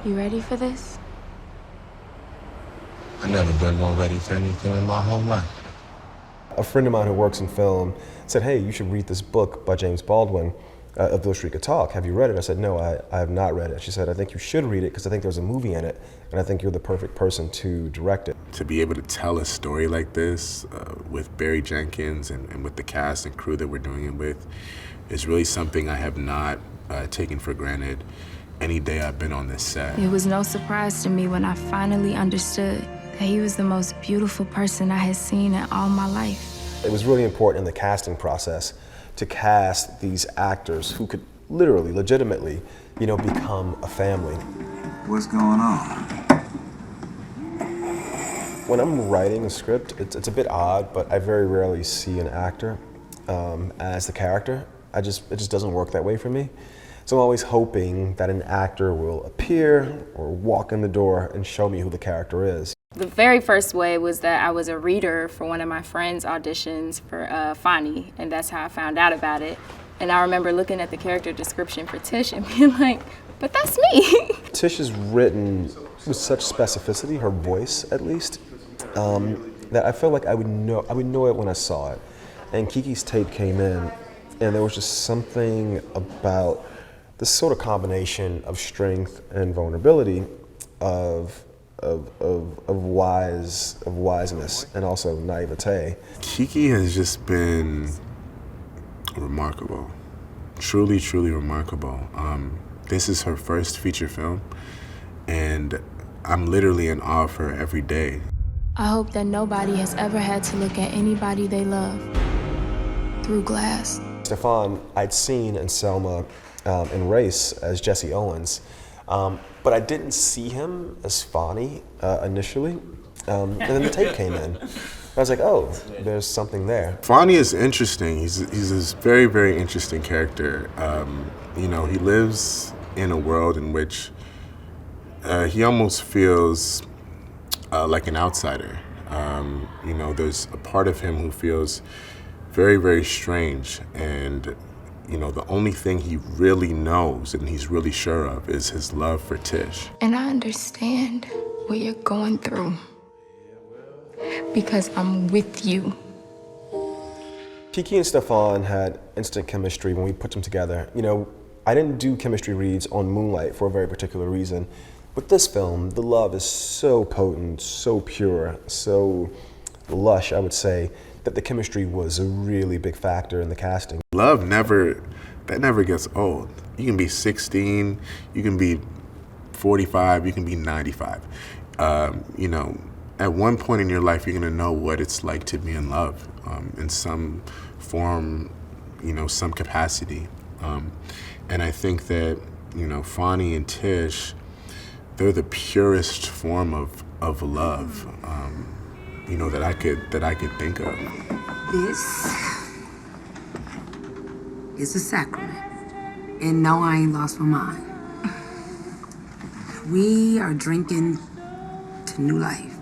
You ready for this? I've never been more ready for anything in my whole life. A friend of mine who works in film said, hey, you should read this book by James Baldwin, Of Beale Street Could Talk. Have you read it? I said, no, I have not read it. She said, I think you should read it because I think there's a movie in it, and I think you're the perfect person to direct it. To be able to tell a story like this with Barry Jenkins and with the cast and crew that we're doing it with is really something I have not taken for granted any day I've been on this set. It was no surprise to me when I finally understood that he was the most beautiful person I had seen in all my life. It was really important in the casting process to cast these actors who could literally, legitimately, become a family. What's going on? When I'm writing a script, it's a bit odd, but I very rarely see an actor as the character. It just doesn't work that way for me. So I'm always hoping that an actor will appear or walk in the door and show me who the character is. The very first way was that I was a reader for one of my friend's auditions for Fonny, and that's how I found out about it. And I remember looking at the character description for Tish and being like, but that's me. Tish is written with such specificity, her voice at least, that I felt like I would know it when I saw it. And Kiki's tape came in, and there was just something about this sort of combination of strength and vulnerability, of wiseness and also naivete. Kiki has just been remarkable, truly, truly remarkable. This is her first feature film, and I'm literally in awe of her every day. I hope that nobody has ever had to look at anybody they love through glass. Stephan, I'd seen in Selma in Race as Jesse Owens, but I didn't see him as Fonny initially, and then the tape came in. I was like, oh, there's something there. Fonny is interesting. He's this very, very interesting character. He lives in a world in which he almost feels like an outsider. There's a part of him who feels very, very strange, and the only thing he really knows and he's really sure of is his love for Tish. And I understand what you're going through because I'm with you. Kiki and Stephan had instant chemistry when we put them together. I didn't do chemistry reads on Moonlight for a very particular reason. With this film, the love is so potent, so pure, so lush, I would say, that the chemistry was a really big factor in the casting. Love never gets old. You can be 16, you can be 45, you can be 95. At one point in your life, you're gonna know what it's like to be in love in some form, some capacity. And I think that, Fonny and Tish, they're the purest form of love, that I could think of. This is a sacrament. And no, I ain't lost my mind. We are drinking to new life.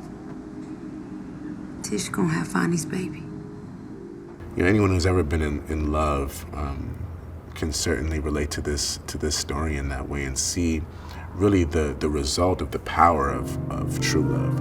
Tish gonna have Fonny's baby. Anyone who's ever been in love can certainly relate to this story in that way and see really the result of the power of true love.